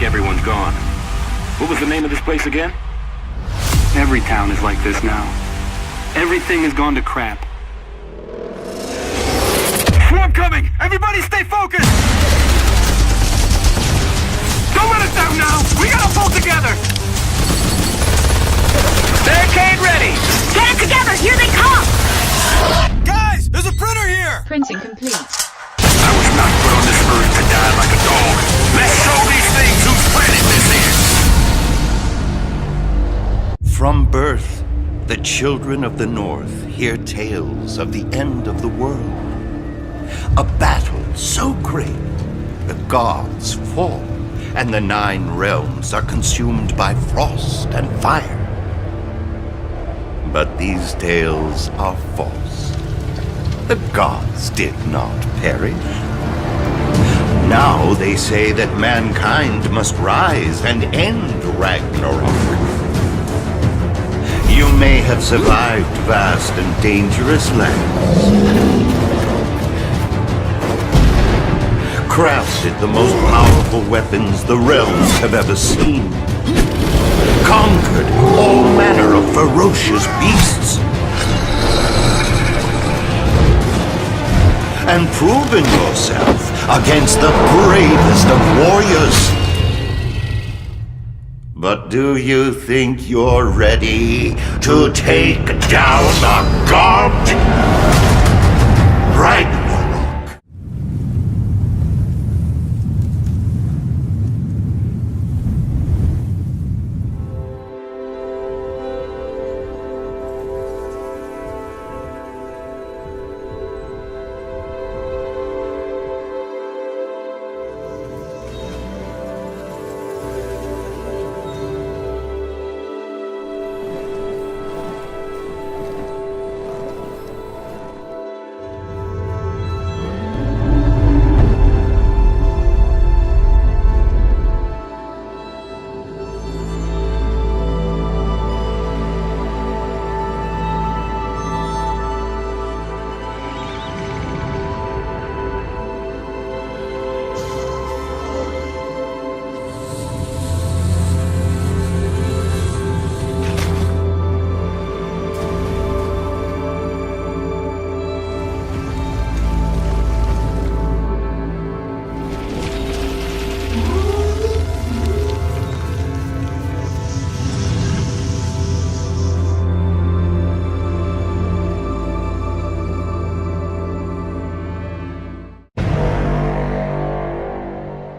everyone's gone. What was the name of this place again? Every town is like this now. Everything has gone to crap. Swarm coming! Everybody stay focused! Don't let us down now! We gotta pull together! Barricade ready! Get it together! Here they come! Guys, there's a printer here! Printing complete. I was not put on this earth to die like a dog. Let's show these things whose planet this is! From birth, the children of the North hear tales of the end of the world. A battle so great, the gods fall, and the 9 realms are consumed by frost and fire. But these tales are false. The gods did not perish. Now they say that mankind must rise and end Ragnarok. You may have survived vast and dangerous lands, crafted the most powerful weapons the realms have ever seen, conquered all manner of ferocious beasts, and proven yourself against the bravest of warriors. But do you think you're ready to take down the god? Ragnarok.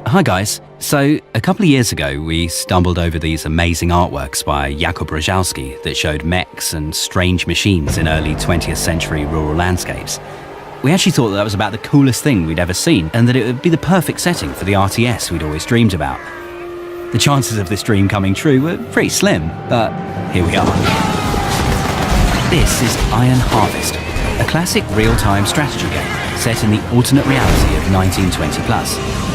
Hi guys. So, a couple of years ago we stumbled over these amazing artworks by Jakub Rojałski that showed mechs and strange machines in early 20th century rural landscapes. We actually thought that was about the coolest thing we'd ever seen and that it would be the perfect setting for the RTS we'd always dreamed about. The chances of this dream coming true were pretty slim, but here we are. This is Iron Harvest, a classic real-time strategy game set in the alternate reality of 1920+.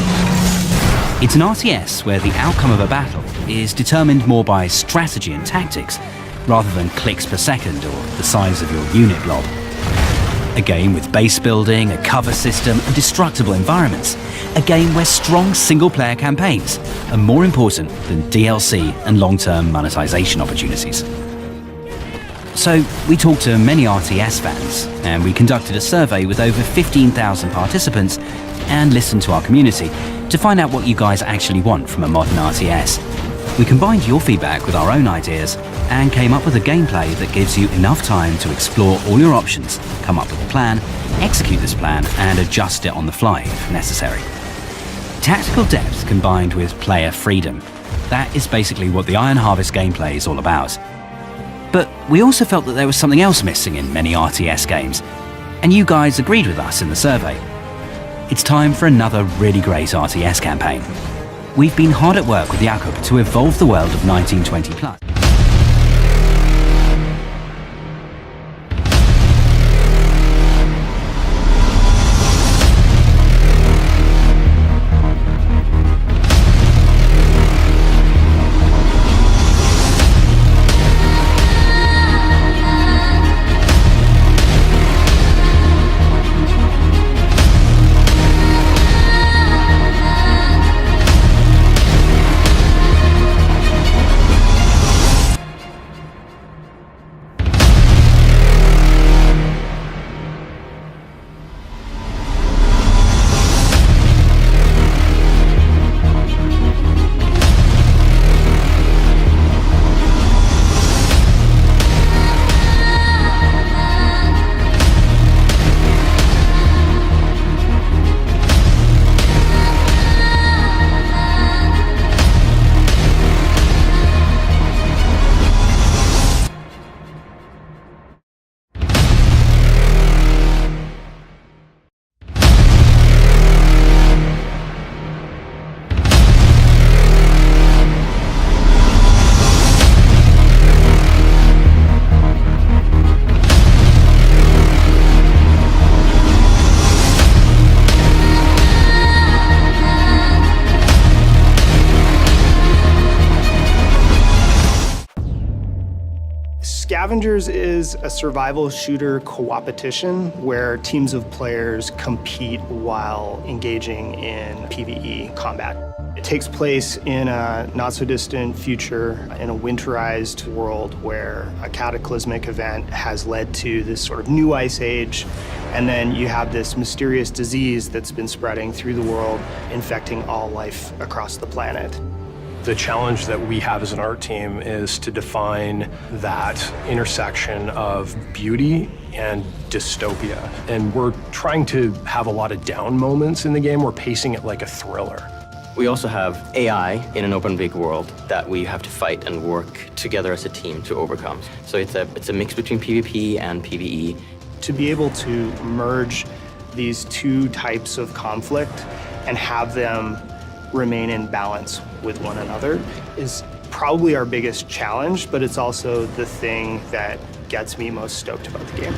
It's an RTS where the outcome of a battle is determined more by strategy and tactics rather than clicks per second or the size of your unit blob. A game with base building, a cover system and destructible environments. A game where strong single-player campaigns are more important than DLC and long-term monetization opportunities. So we talked to many RTS fans and we conducted a survey with over 15,000 participants and listened to our community to find out what you guys actually want from a modern RTS. We combined your feedback with our own ideas and came up with a gameplay that gives you enough time to explore all your options, come up with a plan, execute this plan and adjust it on the fly if necessary. Tactical depth combined with player freedom. That is basically what the Iron Harvest gameplay is all about. But we also felt that there was something else missing in many RTS games, and you guys agreed with us in the survey. It's time for another really great RTS campaign. We've been hard at work with Jakub to evolve the world of 1920+. Scavengers is a survival shooter co-opetition where teams of players compete while engaging in PvE combat. It takes place in a not-so-distant future in a winterized world where a cataclysmic event has led to this sort of new ice age, and then you have this mysterious disease that's been spreading through the world, infecting all life across the planet. The challenge that we have as an art team is to define that intersection of beauty and dystopia. And we're trying to have a lot of down moments in the game. We're pacing it like a thriller. We also have AI in an open big world that we have to fight and work together as a team to overcome. So it's a mix between PvP and PvE. To be able to merge these two types of conflict and have them remain in balance with one another is probably our biggest challenge, but it's also the thing that gets me most stoked about the game.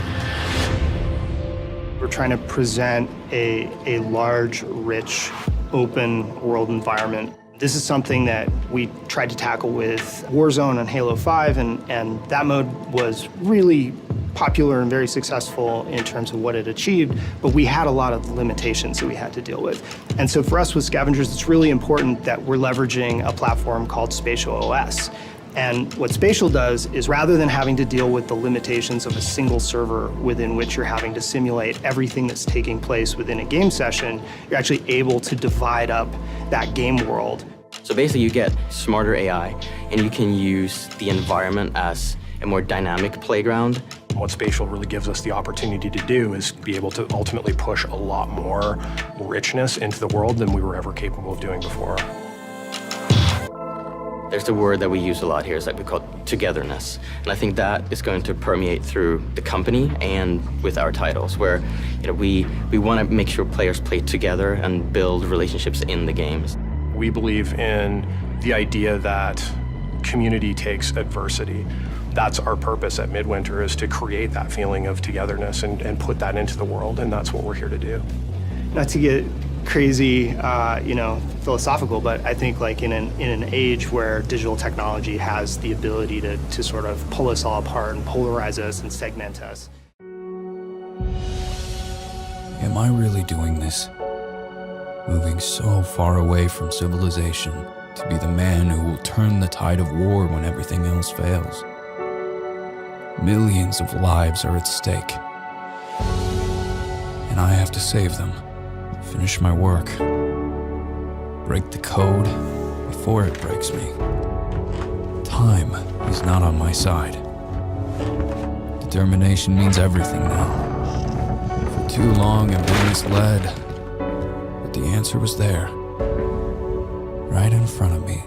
We're trying to present a large, rich, open world environment. This is something that we tried to tackle with Warzone on Halo 5, and that mode was really popular and very successful in terms of what it achieved, but we had a lot of limitations that we had to deal with. And so for us with Scavengers, it's really important that we're leveraging a platform called Spatial OS. And what Spatial does is rather than having to deal with the limitations of a single server within which you're having to simulate everything that's taking place within a game session, you're actually able to divide up that game world. So basically you get smarter AI and you can use the environment as a more dynamic playground. What Spatial really gives us the opportunity to do is be able to ultimately push a lot more richness into the world than we were ever capable of doing before. There's the word that we use a lot here is that we call togetherness. And I think that is going to permeate through the company and with our titles, where we want to make sure players play together and build relationships in the games. We believe in the idea that community takes adversity. That's our purpose at Midwinter, is to create that feeling of togetherness and put that into the world, and that's what we're here to do. Not to get crazy, philosophical, but I think like in an age where digital technology has the ability to sort of pull us all apart and polarize us and segment us. Am I really doing this? Moving so far away from civilization to be the man who will turn the tide of war when everything else fails. Millions of lives are at stake, and I have to save them. Finish my work. Break the code before it breaks me. Time is not on my side. Determination means everything now. For too long I've been misled, but the answer was there, right in front of me.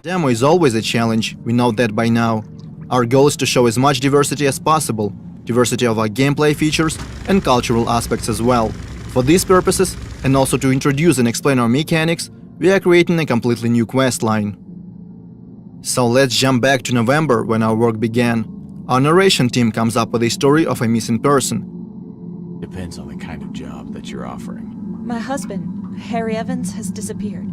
Demo is always a challenge, we know that by now. Our goal is to show as much diversity as possible, diversity of our gameplay features and cultural aspects as well. For these purposes, and also to introduce and explain our mechanics, we are creating a completely new quest line. So let's jump back to November when our work began. Our narration team comes up with a story of a missing person. Depends on the kind of job that you're offering. My husband, Harry Evans, has disappeared.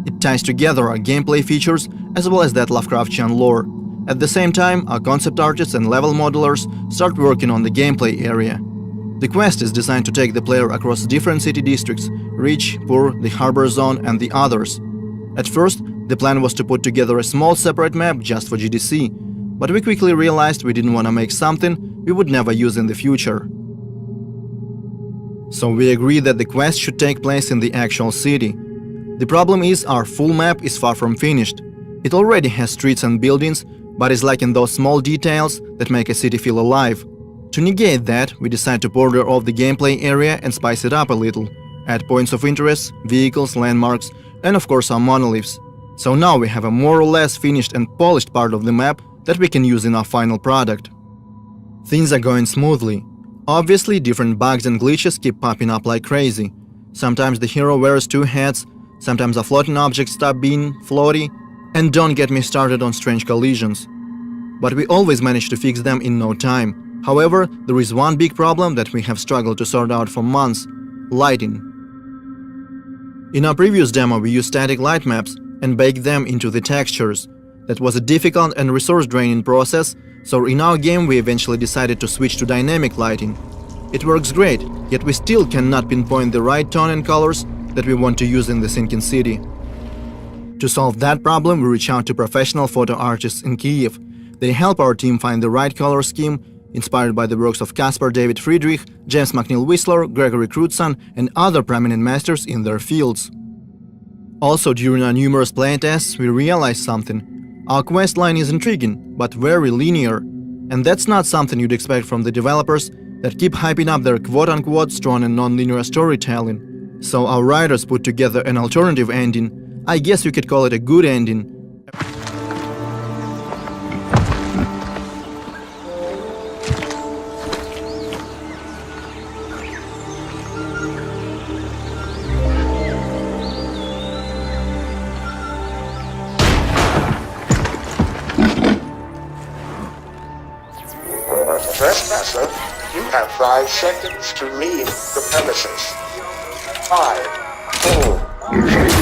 It ties together our gameplay features as well as that Lovecraftian lore. At the same time, our concept artists and level modelers start working on the gameplay area. The quest is designed to take the player across different city districts: Rich, Poor, the Harbor Zone and the others. At first, the plan was to put together a small separate map just for GDC, but we quickly realized we didn't want to make something we would never use in the future. So we agree that the quest should take place in the actual city. The problem is our full map is far from finished. It already has streets and buildings, but is lacking those small details that make a city feel alive. To negate that, we decide to border off the gameplay area and spice it up a little. Add points of interest, vehicles, landmarks, and of course some monoliths. So now we have a more or less finished and polished part of the map that we can use in our final product. Things are going smoothly. Obviously, different bugs and glitches keep popping up like crazy. Sometimes the hero wears two hats, sometimes a floating object stops being floaty, and don't get me started on strange collisions. But we always manage to fix them in no time. However, there is one big problem that we have struggled to sort out for months: lighting. In our previous demo, we used static light maps and baked them into the textures. That was a difficult and resource-draining process, so in our game we eventually decided to switch to dynamic lighting. It works great, yet we still cannot pinpoint the right tone and colors that we want to use in the sinking city. To solve that problem, we reach out to professional photo artists in Kyiv. They help our team find the right color scheme, inspired by the works of Caspar David Friedrich, James McNeill Whistler, Gregory Crutzen, and other prominent masters in their fields. Also, during our numerous playtests, we realized something. Our quest line is intriguing, but very linear. And that's not something you'd expect from the developers that keep hyping up their quote-unquote strong and non-linear storytelling. So our writers put together an alternative ending. I guess you could call it a good ending. Trespasser, you have 5 seconds to leave the premises. 5, 4, 3,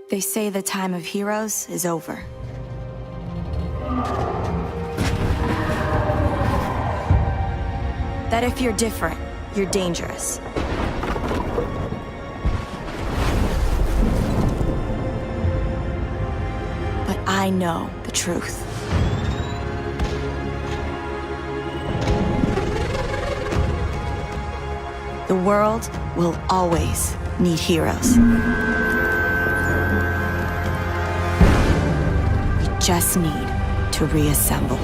They say the time of heroes is over. That if you're different, you're dangerous. But I know the truth. The world will always need heroes. We just need to reassemble.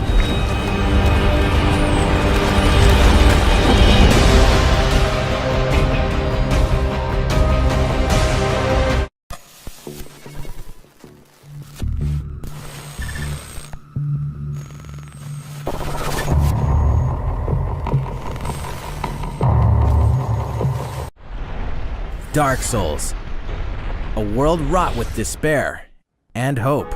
Dark Souls, a world wrought with despair and hope.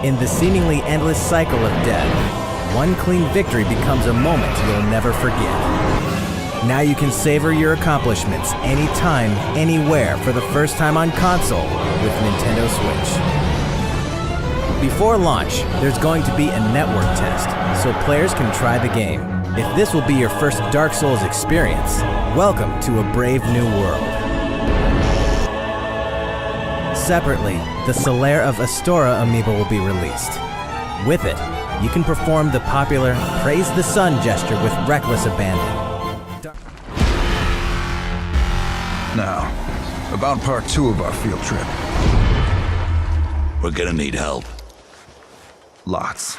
In the seemingly endless cycle of death, one clean victory becomes a moment you'll never forget. Now you can savor your accomplishments anytime, anywhere for the first time on console with Nintendo Switch. Before launch, there's going to be a network test, so players can try the game. If this will be your first Dark Souls experience, welcome to a brave new world. Separately, the Solaire of Astora amiibo will be released. With it, you can perform the popular Praise the Sun gesture with reckless abandon. Now, about part 2 of our field trip. We're gonna need help. Lots.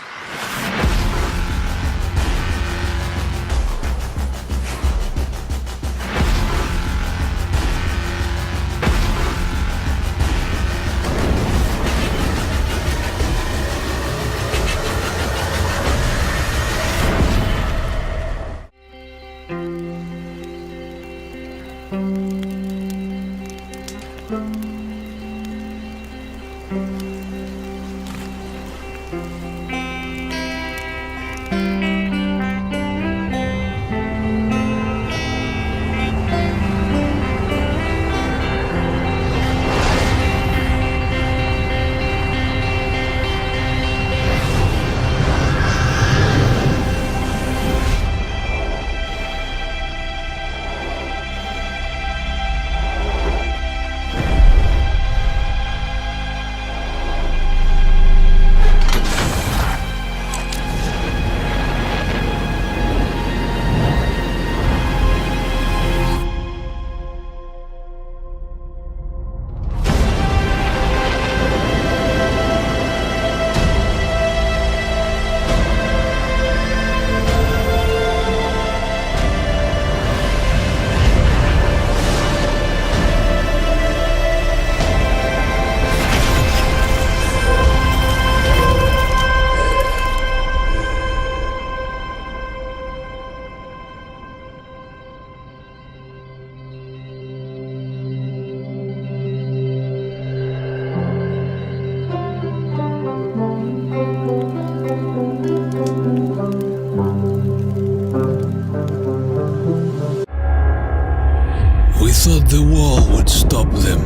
We thought the wall would stop them.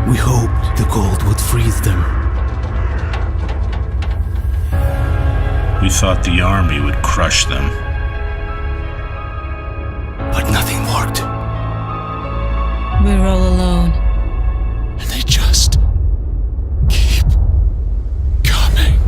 We hoped the gold would freeze them. We thought the army would crush them. But nothing worked. We're all alone. And they just keep coming.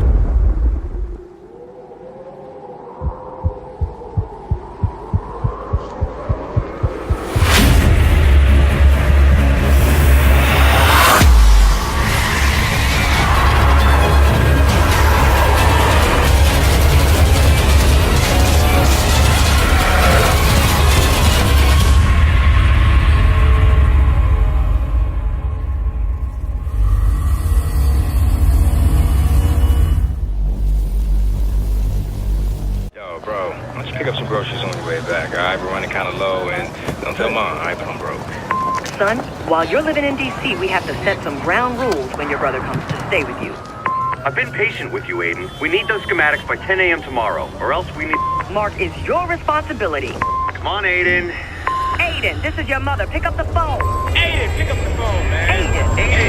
Pick up some groceries on your way back, alright? We're running kind of low, and don't tell Mom, alright? But I'm broke. Son, while you're living in D.C., we have to set some ground rules when your brother comes to stay with you. I've been patient with you, Aiden. We need those schematics by 10 a.m. tomorrow, or else we need... Mark is your responsibility. Come on, Aiden. Aiden, this is your mother. Pick up the phone. Aiden, pick up the phone, man. Aiden. Aiden.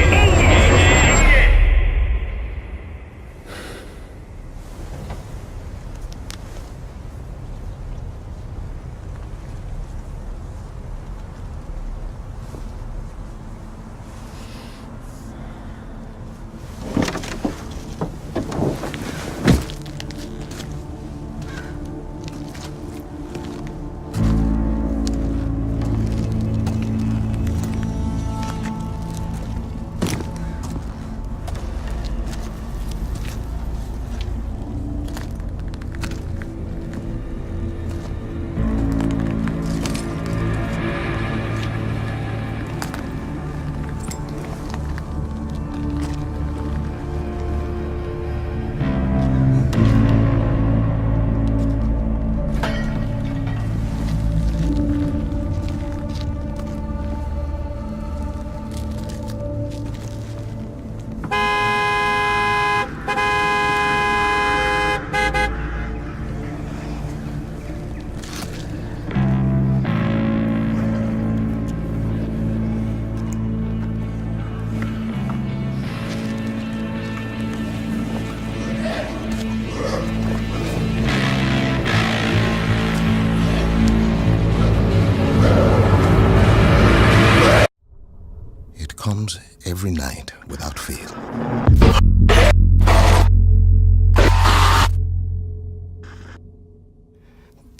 comes every night without fail.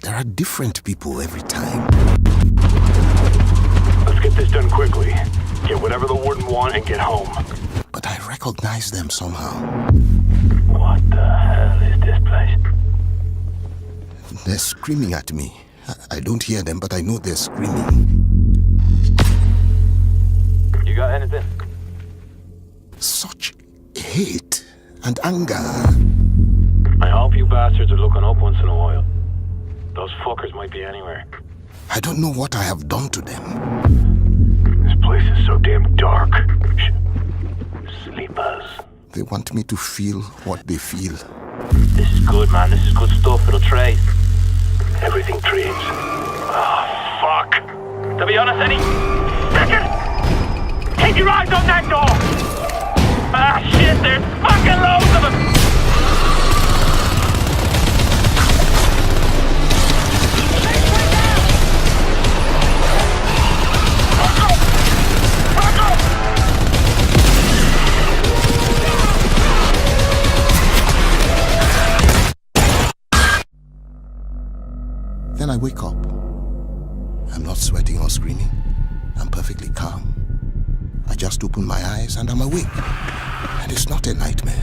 There are different people every time. Let's get this done quickly. Get whatever the warden want and get home. But I recognize them somehow. What the hell is this place? They're screaming at me. I don't hear them, but I know they're screaming. You got anything? Such hate and anger. I hope you bastards are looking up once in a while. Those fuckers might be anywhere. I don't know what I have done to them. This place is so damn dark. Sleepers. They want me to feel what they feel. This is good, man. This is good stuff. It'll trade. Everything trades. Oh, fuck. To be honest, Eddie. Second! Keep your eyes on that door! Ah, shit, there's fucking loads of them! Then I wake up. I'm not sweating or screaming. I'm perfectly calm. I just open my eyes and I'm awake. And it's not a nightmare.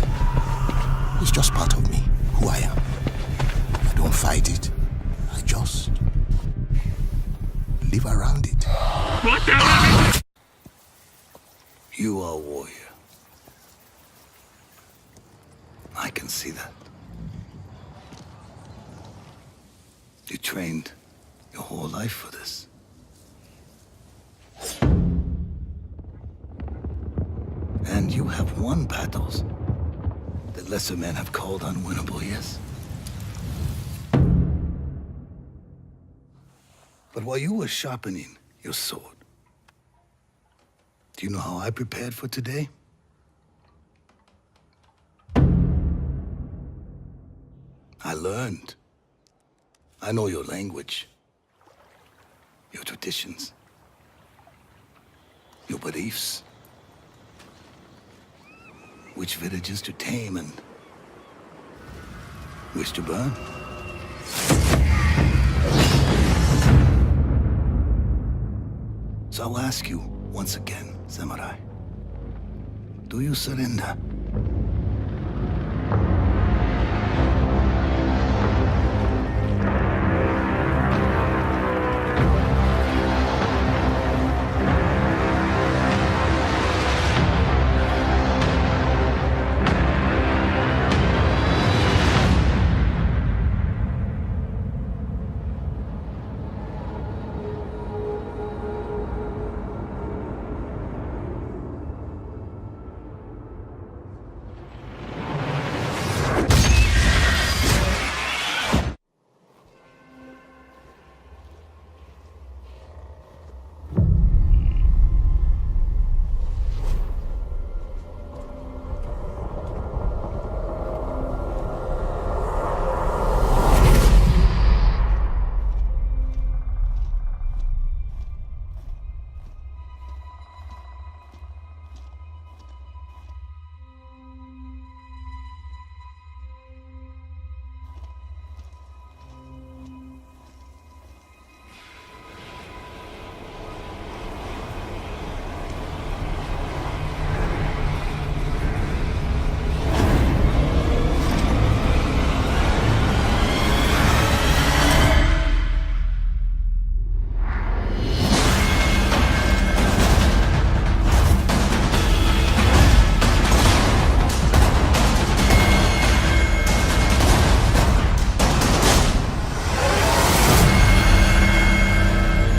It's just part of me, who I am. I don't fight it. I just live around it. What the hell? You are a warrior. I can see that. You trained your whole life for this. And you have won battles that lesser men have called unwinnable, yes? But while you were sharpening your sword, do you know how I prepared for today? I learned. I know your language, your traditions, your beliefs, which villages to tame and which to burn. So I'll ask you once again, Samurai, do you surrender?